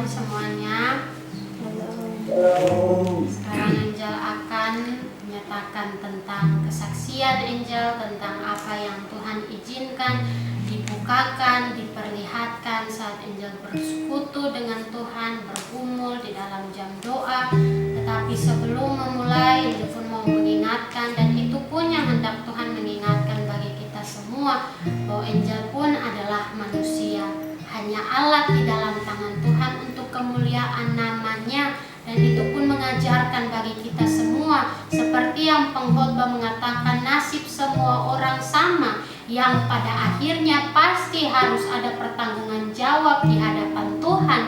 Shalom semuanya. Sekarang Angel akan menyatakan tentang kesaksian Angel, tentang apa yang Tuhan izinkan dibukakan, diperlihatkan saat Angel bersekutu dengan Tuhan, bergumul di dalam jam doa. Tetapi sebelum memulai, Angel pun mau mengingatkan, dan itu pun yang hendak Tuhan mengingatkan bagi kita semua, bahwa Angel pun adalah manusia, hanya alat di dalam tangan Tuhan untuk kemuliaan namanya. Dan itu pun mengajarkan bagi kita semua, seperti yang pengkhotbah mengatakan, nasib semua orang sama, yang pada akhirnya pasti harus ada pertanggungan jawab di hadapan Tuhan.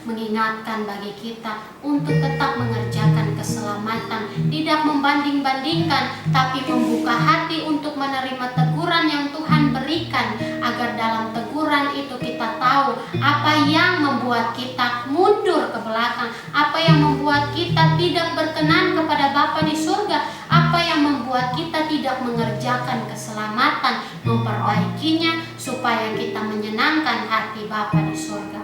Mengingatkan bagi kita untuk tetap mengerjakan keselamatan, tidak membanding-bandingkan, tapi membuka hati untuk menerima teguran yang Tuhan berikan, agar dalam teguran itu kita tahu apa yang membuat kita mundur ke belakang, apa yang membuat kita tidak berkenan kepada Bapa di surga, apa yang membuat kita tidak mengerjakan keselamatan, memperbaikinya supaya kita menyenangkan hati Bapa di surga.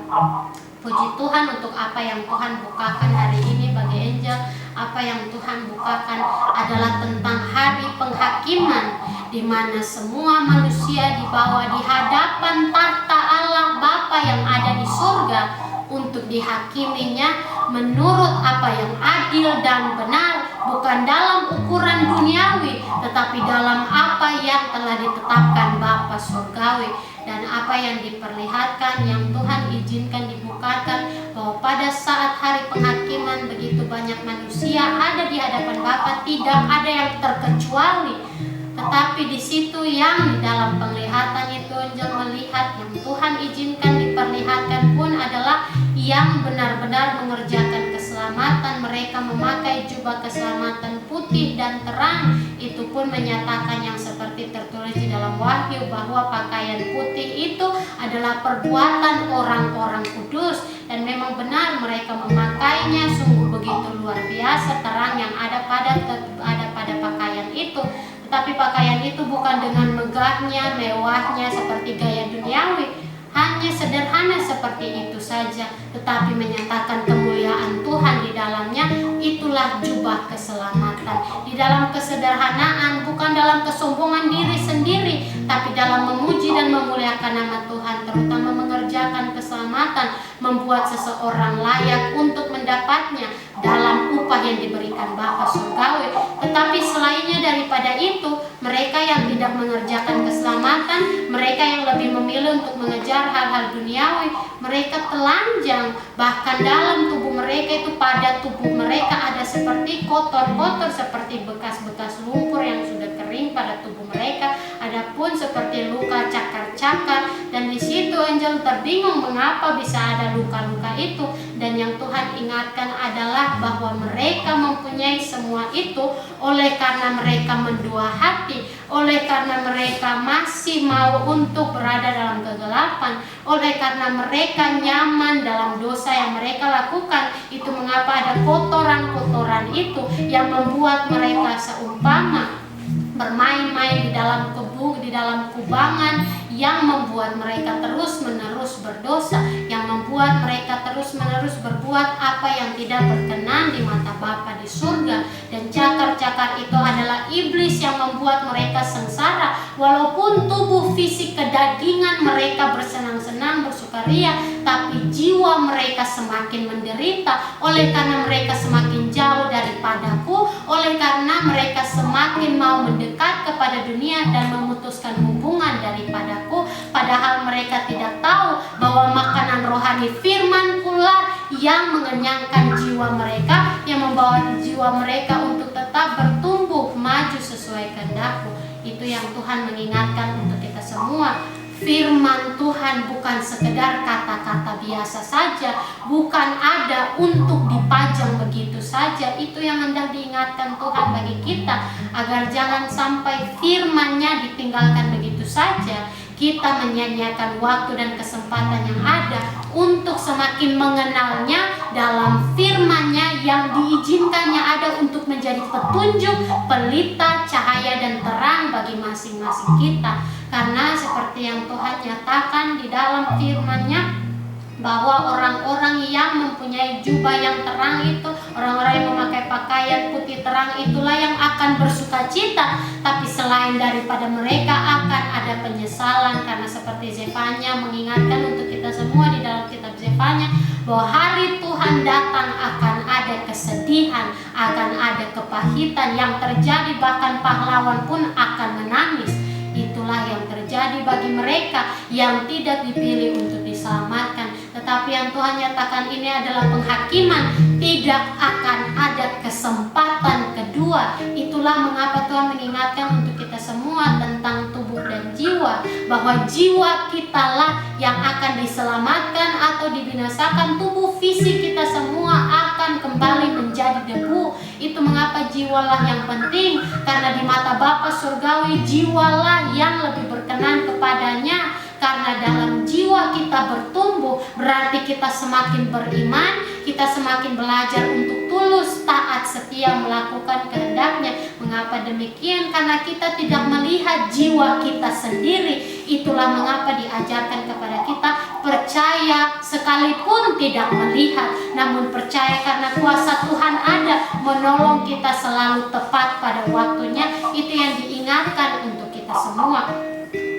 Puji Tuhan untuk apa yang Tuhan bukakan hari ini bagi Angel. Apa yang Tuhan bukakan adalah tentang hari penghakiman, di mana semua manusia dibawa di hadapan tahta Allah Bapa yang ada di surga untuk dihakiminya menurut apa yang adil dan benar, bukan dalam ukuran duniawi, tetapi dalam apa yang telah ditetapkan Bapa surgawi. Dan apa yang diperlihatkan, yang Tuhan izinkan dibukakan, bahwa pada saat hari penghakiman begitu banyak manusia ada di hadapan Bapa, tidak ada yang terkecuali. Tetapi di situ yang di dalam penglihatan itu Angel melihat, yang Tuhan izinkan diperlihatkan pun adalah yang benar-benar mengerjakan keselamatan. Mereka memakai jubah keselamatan putih dan terang. Itu pun menyatakan yang seperti tertulis di dalam Wahyu, bahwa pakaian putih itu adalah perbuatan orang-orang kudus. Dan memang benar mereka memakainya, sungguh begitu luar biasa terang yang ada pada pakaian itu. Tetapi pakaian itu bukan dengan megahnya, mewahnya seperti gaya duniawi, hanya sederhana seperti itu saja, tetapi menyatakan kemuliaan Tuhan di dalamnya. Itulah jubah keselamatan. Di dalam kesederhanaan, bukan dalam kesombongan diri sendiri, tapi dalam memuji dan memuliakan nama Tuhan, terutama mengerjakan keselamatan, membuat seseorang layak untuk mendapatnya dalam upah yang diberikan Bapa surgawi. Tetapi selainnya daripada itu, mereka yang tidak mengerjakan keselamatan, mereka yang lebih memilih untuk mengejar hal-hal duniawi, mereka telanjang. Bahkan dalam tubuh mereka itu, pada tubuh mereka ada seperti kotor-kotor, seperti bekas-bekas lumpur yang sudah kering pada tubuh mereka. Adapun seperti luka cakar-cakar, dan di situ Angel terbingung mengapa bisa ada luka-luka itu. Dan yang Tuhan ingatkan adalah bahwa mereka mempunyai semua itu oleh karena mereka mendua hati, oleh karena mereka masih mau untuk berada dalam kegelapan, oleh karena mereka nyaman dalam dosa yang mereka lakukan. Itu mengapa ada kotoran-kotoran itu yang membuat mereka seumpama bermain-main di dalam kubangan, yang membuat mereka terus-menerus berdosa, yang membuat mereka terus-menerus berbuat apa yang tidak berkenan di mata Bapa di surga. Dan cakar-cakar itu adalah iblis yang membuat mereka sengsara. Walaupun tubuh fisik kedagingan mereka bersenang-senang, bersukaria, tapi jiwa mereka semakin menderita, oleh karena mereka semakin jauh daripadaku, oleh karena mereka semakin mau mendekat kepada dunia dan memutuskan hubungan daripadaku, padahal mereka tidak tahu bahwa makanan rohani firman pula yang mengenyangkan jiwa mereka, yang membawa jiwa mereka untuk tetap bertumbuh maju sesuai kehendak-Mu. Itu yang Tuhan mengingatkan untuk kita semua. Firman Tuhan bukan sekedar kata-kata biasa saja, bukan ada untuk dipajang begitu saja. Itu yang hendak diingatkan Tuhan bagi kita, agar jangan sampai firman-Nya ditinggalkan begitu saja. Kita menyia-nyiakan waktu dan kesempatan yang ada untuk semakin mengenalnya dalam firman-Nya yang diizinkannya ada untuk menjadi petunjuk, pelita, cahaya, dan terang bagi masing-masing kita. Karena seperti yang Tuhan nyatakan di dalam firman-Nya, bahwa orang-orang yang mempunyai jubah yang terang itu, orang-orang yang memakai pakaian putih terang itulah yang akan bersukacita. Tapi selain daripada mereka akan ada penyesalan, karena seperti Zefanya mengingatkan untuk kita semua di dalam kitab Zefanya bahwa hari Tuhan datang akan ada kesedihan, akan ada kepahitan yang terjadi, bahkan pahlawan pun akan menangis. Itulah yang terjadi bagi mereka yang tidak dipilih untuk diselamatkan. Tetapi yang Tuhan nyatakan ini adalah penghakiman, tidak akan ada kesempatan kedua. Itulah mengapa Tuhan mengingatkan untuk kita semua tentang tubuh dan jiwa, bahwa jiwa kitalah yang akan diselamatkan atau dibinasakan. Tubuh fisik kita semua akan kembali menjadi debu. Itu mengapa jiwalah yang penting, karena di mata Bapa surgawi jiwalah yang lebih berkenan kepadanya. Karena dalam jiwa kita bertumbuh, berarti kita semakin beriman, kita semakin belajar untuk tulus, taat, setia melakukan kehendak-Nya. Mengapa demikian? Karena kita tidak melihat jiwa kita sendiri. Itulah mengapa diajarkan kepada kita percaya sekalipun tidak melihat, namun percaya karena kuasa Tuhan ada menolong kita selalu tepat pada waktunya. Itu yang diingatkan untuk kita semua.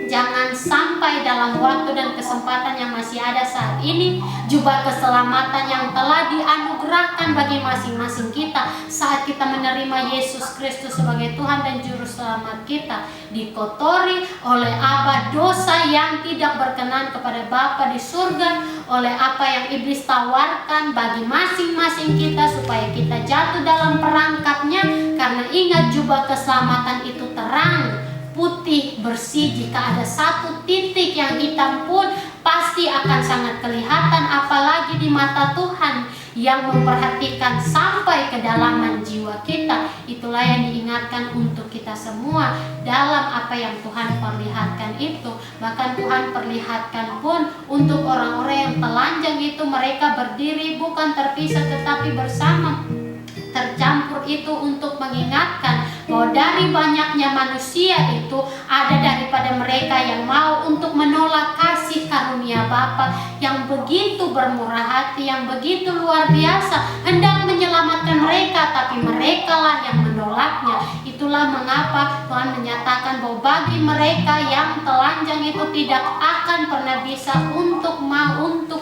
Jangan sampai dalam waktu dan kesempatan yang masih ada saat ini, jubah keselamatan yang telah dianugerahkan bagi masing-masing kita saat kita menerima Yesus Kristus sebagai Tuhan dan Juru Selamat kita, dikotori oleh apa dosa yang tidak berkenan kepada Bapa di surga, oleh apa yang iblis tawarkan bagi masing-masing kita supaya kita jatuh dalam perangkapnya. Karena ingat, jubah keselamatan itu terang, putih, bersih. Jika ada satu titik yang hitam pun pasti akan sangat kelihatan, apalagi di mata Tuhan yang memperhatikan sampai kedalaman jiwa kita. Itulah yang diingatkan untuk kita semua dalam apa yang Tuhan perlihatkan itu. Bahkan Tuhan perlihatkan pun untuk orang-orang yang telanjang itu, mereka berdiri bukan terpisah tetapi bersama, tercampur. Itu untuk mengingatkan bahwa dari banyaknya manusia itu ada daripada mereka yang mau untuk menolak kasih karunia Bapa yang begitu bermurah hati, yang begitu luar biasa, hendak menyelamatkan mereka, tapi merekalah yang menolaknya. Itulah mengapa Tuhan menyatakan bahwa bagi mereka yang telanjang itu tidak akan pernah bisa untuk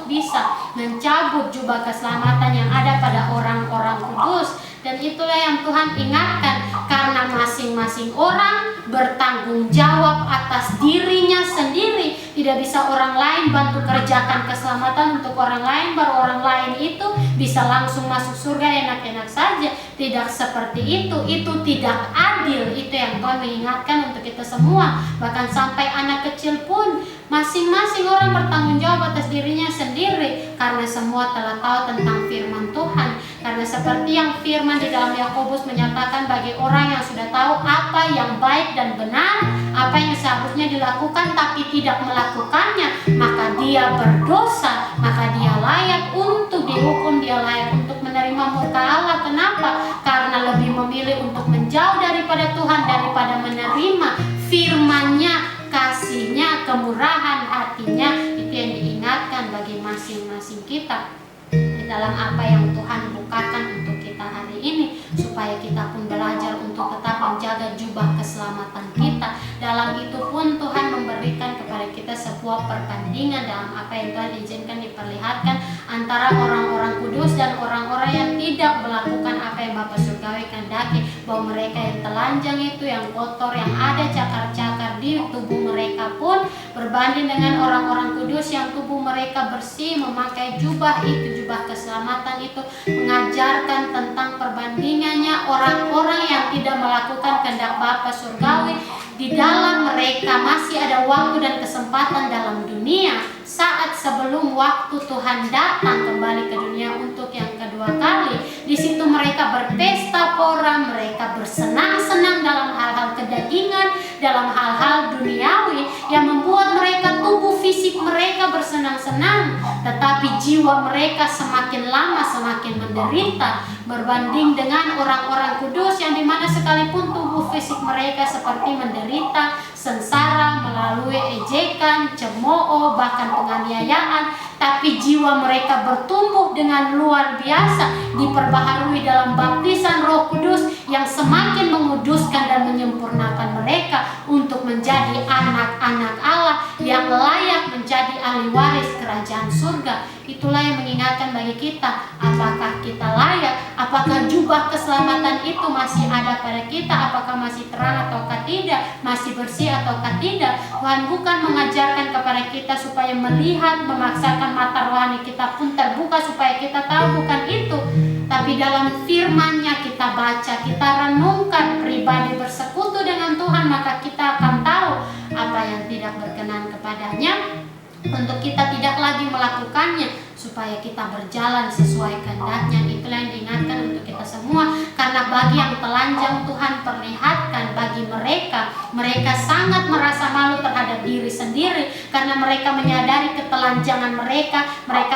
bisa mencabut jubah keselamatan yang ada pada orang-orang kudus. Dan itulah yang Tuhan ingatkan, karena masing-masing orang bertanggung jawab atas dirinya sendiri. Tidak bisa orang lain bantu kerjakan keselamatan untuk orang lain, baru orang lain itu bisa langsung masuk surga enak-enak saja. Tidak seperti itu tidak adil. Itu yang Tuhan mengingatkan untuk kita semua. Bahkan sampai anak kecil pun masing-masing orang bertanggung jawab atas dirinya sendiri, karena semua telah tahu tentang firman Tuhan. Karena seperti yang firman di dalam Yakobus menyatakan, bagi orang yang sudah tahu apa yang baik dan benar, apa yang seharusnya dilakukan tapi tidak melakukannya, maka dia berdosa, maka dia layak untuk dihukum, dia layak untuk menerima murka Allah. Kenapa? Karena lebih memilih untuk menjauh daripada Tuhan daripada menerima firman-Nya, kasih-Nya, kemurahan hati-Nya. Itu yang diingatkan bagi masing-masing kita di dalam apa yang Tuhan bukakan untuk kita hari ini, supaya kita pun belajar untuk tetap menjaga jubah keselamatan kita. Dalam itu pun Tuhan memberikan kepada kita sebuah perbandingan dalam apa yang Tuhan izinkan diperlihatkan antara orang-orang kudus dan orang-orang yang tidak melakukan apa yang Bapa surgawi kehendaki, bahwa mereka yang telanjang itu, yang kotor, yang ada cakar-cakar di tubuh mereka pun berbanding dengan orang-orang kudus yang tubuh mereka bersih, memakai jubah itu, jubah keselamatan itu mengajarkan tentang perbandingannya orang-orang yang tidak melakukan kehendak Bapa surgawi. Di dalam mereka masih ada waktu dan kesempatan dalam dunia, saat sebelum waktu Tuhan datang kembali ke dunia untuk yang kedua kali. Di situ mereka berpesta pora, mereka bersenang-senang dalam hal-hal kedagingan, dalam hal-hal duniawi yang membuat mereka, tubuh fisik mereka bersenang-senang, tetapi jiwa mereka semakin lama semakin menderita. berbanding dengan orang-orang kudus yang dimana sekalipun tubuh fisik mereka seperti menderita, sengsara, melalui ejekan, cemooh, bahkan penganiayaan, tapi jiwa mereka bertumbuh dengan luar biasa, diperbaharui dalam baptisan Roh Kudus yang semakin menguduskan dan menyempurnakan mereka untuk menjadi anak-anak Allah yang layak menjadi ahli waris kerajaan surga. Itulah yang mengingatkan bagi kita, apakah kita layak, apakah jubah keselamatan itu masih ada pada kita, apakah masih terang ataukah tidak, masih bersih ataukah tidak. Tuhan bukan mengajarkan kepada kita supaya melihat, memaksakan mata rohani kita pun terbuka supaya kita tahu, bukan itu. Tapi dalam firman-Nya kita baca, kita renungkan, pribadi bersekutu dengan Tuhan, maka kita akan tahu apa yang tidak berkenan kepadanya, untuk kita tidak lagi melakukannya, supaya kita berjalan sesuai kehendak-Nya. Itulah yang diingatkan untuk kita semua. Karena bagi yang telanjang, Tuhan perlihatkan bagi mereka sangat merasa malu terhadap diri sendiri, karena mereka menyadari ketelanjangan mereka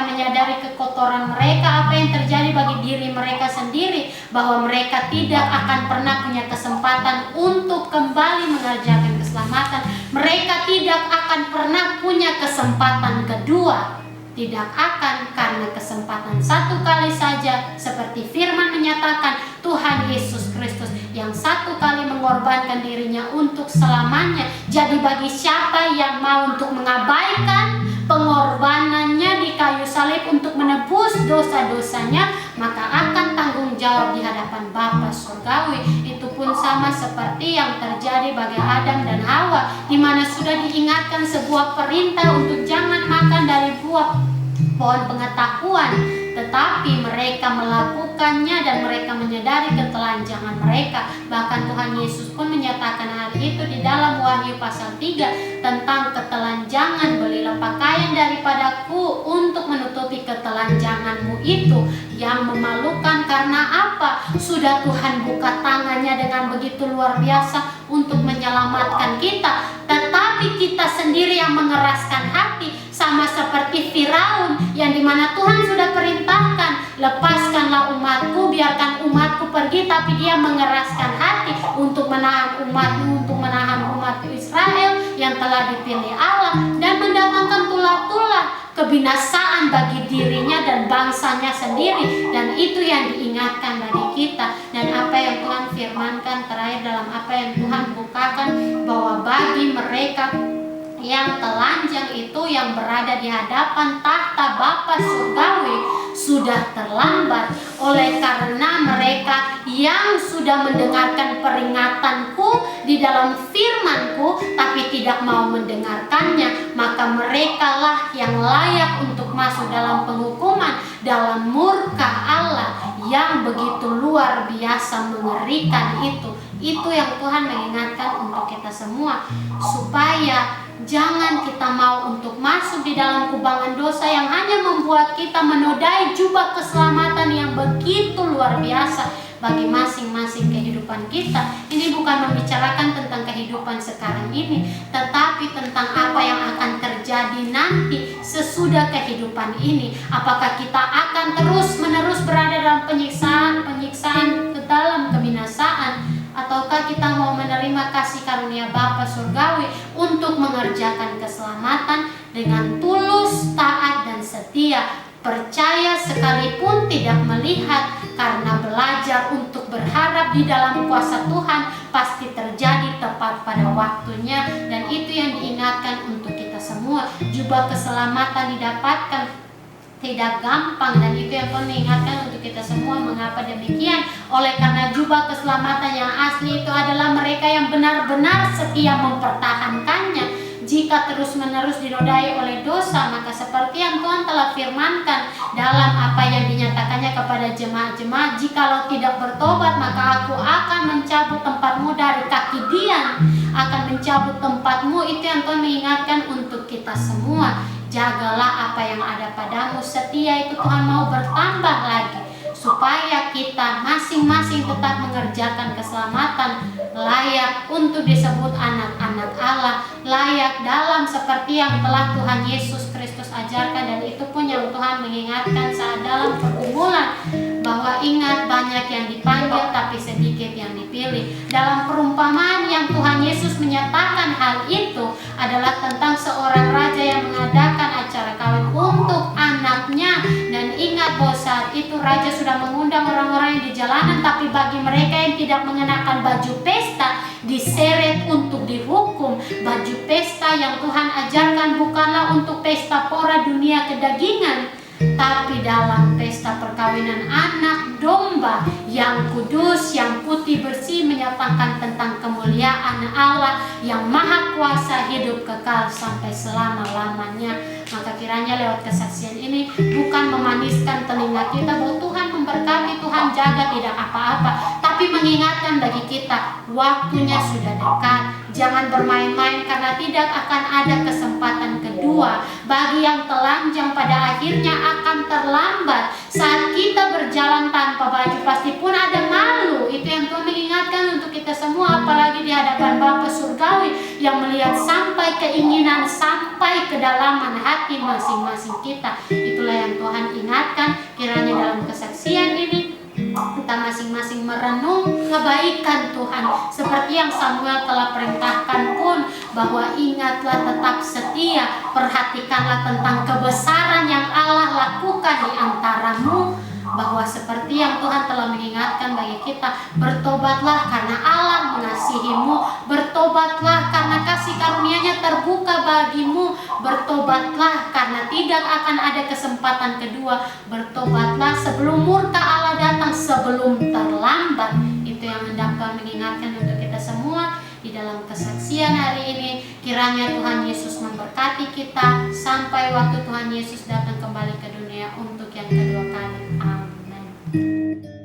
menyadari kekotoran mereka, apa yang terjadi bagi diri mereka sendiri, bahwa mereka tidak akan pernah punya kesempatan untuk kembali mengerjakan keselamatan. Mereka tidak akan pernah punya kesempatan kedua. Tidak akan, karena kesempatan satu kali saja, seperti firman menyatakan, Tuhan Yesus Kristus yang satu kali mengorbankan dirinya untuk selamanya. Jadi bagi siapa yang mau untuk mengabaikan pengorbanannya di kayu salib untuk menebus dosa-dosanya, maka akan tanggung jawab di hadapan Bapa surgawi. Itu pun sama seperti yang terjadi bagi Adam dan Hawa, di mana sudah diingatkan sebuah perintah untuk jangan makan dari buah pohon pengetahuan, tetapi mereka melakukannya dan mereka menyadari ketelanjangan mereka. Bahkan Tuhan Yesus pun menyatakan hal itu di dalam Wahyu pasal 3 tentang ketelanjangan. Belilah pakaian daripadaku untuk menutupi ketelanjanganmu itu yang memalukan. Karena apa? Sudah Tuhan buka tangannya dengan begitu luar biasa untuk menyelamatkan kita, tetapi kita sendiri yang mengeraskan hati, sama seperti Firaun yang dimana Tuhan sudah perintahkan, lepaskanlah umatku, biarkan umatku pergi, tapi dia mengeraskan hati untuk menahan umatmu, untuk menahan umat Israel yang telah dipilih Allah, dan mendatangkan tulah-tulah kebinasaan bagi dirinya dan bangsanya sendiri. Dan itu yang diingatkan bagi kita, dan apa yang Tuhan firmankan terakhir dalam apa yang Tuhan bukakan, bahwa bagi mereka yang telanjang itu yang berada di hadapan tahta Bapa surgawi sudah terlambat, oleh karena mereka yang sudah mendengarkan peringatanku di dalam firmanku tapi tidak mau mendengarkannya, maka merekalah yang layak untuk masuk dalam penghukuman, dalam murka Allah yang begitu luar biasa mengerikan itu. Itu yang Tuhan mengingatkan untuk kita semua, supaya jangan kita mau untuk masuk di dalam kubangan dosa yang hanya membuat kita menodai jubah keselamatan yang begitu luar biasa bagi masing-masing kehidupan kita. Ini bukan membicarakan tentang kehidupan sekarang ini, tetapi tentang apa yang akan terjadi nanti sesudah kehidupan ini. Apakah kita akan terus-menerus berada dalam penyiksaan ke dalam kebinasaan, ataukah kita mau menerima kasih karunia Bapa surgawi untuk mengerjakan keselamatan dengan tulus, taat, dan setia, percaya sekalipun tidak melihat, karena belajar untuk berharap di dalam kuasa Tuhan pasti terjadi tepat pada waktunya. Dan itu yang diingatkan untuk kita semua. Jubah keselamatan didapatkan tidak gampang, dan itu yang Tuhan mengingatkan untuk kita semua. Mengapa demikian? Oleh karena jubah keselamatan yang asli itu adalah mereka yang benar-benar setia mempertahankannya. Jika terus-menerus dinodai oleh dosa, maka seperti yang Tuhan telah firmankan dalam apa yang dinyatakannya kepada jemaat-jemaat, jikalau tidak bertobat, maka aku akan mencabut tempatmu dari kaki Dian, akan mencabut tempatmu. Itu yang Tuhan mengingatkan untuk kita semua. Jagalah apa yang ada padamu, setia itu Tuhan mau bertambah lagi, supaya kita masing-masing tetap mengerjakan keselamatan, layak untuk disebut anak-anak Allah, layak dalam seperti yang telah Tuhan Yesus Kristus ajarkan. Dan itu pun yang Tuhan mengingatkan saat dalam pergumulan, bahwa bahwa ingat, banyak yang dipanggil tapi sedikit yang dipilih. Dalam perumpamaan yang Tuhan Yesus menyatakan hal itu adalah tentang seorang raja yang mengadakan acara kawin untuk anaknya. Dan ingat bahwa saat itu raja sudah mengundang orang-orang yang di jalanan, tapi bagi mereka yang tidak mengenakan baju pesta diseret untuk dihukum. Baju pesta yang Tuhan ajarkan bukanlah untuk pesta pora dunia kedagingan, tapi dalam pesta perkawinan anak domba yang kudus, yang putih bersih, menyatakan tentang kemuliaan Allah yang maha kuasa, hidup kekal sampai selama-lamanya. Maka kiranya lewat kesaksian ini bukan memaniskan telinga kita bahwa Tuhan memberkati, Tuhan jaga, tidak apa-apa, tapi mengingatkan bagi kita waktunya sudah dekat. Jangan bermain-main, karena tidak akan ada kesempatan kedua. Bagi yang telanjang pada akhirnya akan terlambat. Saat kita berjalan tanpa baju pasti pun ada malu. Itu yang Tuhan mengingatkan untuk kita semua, apalagi di hadapan Bapa Surgawi yang melihat sampai keinginan, sampai kedalaman hati masing-masing kita. Itulah yang Tuhan ingatkan. Kiranya dalam kesaksian ini kita masing-masing merenung kebaikan Tuhan, seperti yang Samuel telah perintahkan pun, bahwa ingatlah, tetap setia, perhatikanlah tentang kebesaran yang Allah lakukan di antaramu, bahwa seperti yang Tuhan telah mengingatkan bagi kita, bertobatlah karena Allah mengasihimu, bertobatlah karena kasih karunia-Nya terbuka bagimu, bertobatlah karena tidak akan ada kesempatan kedua, bertobatlah sebelum murka Allah datang, sebelum terlambat. Itu yang hendak Tuhan mengingatkan untuk kita semua di dalam kesaksian hari ini. Kiranya Tuhan Yesus memberkati kita sampai waktu Tuhan Yesus datang kembali ke dunia untuk yang kedua kali. Amin.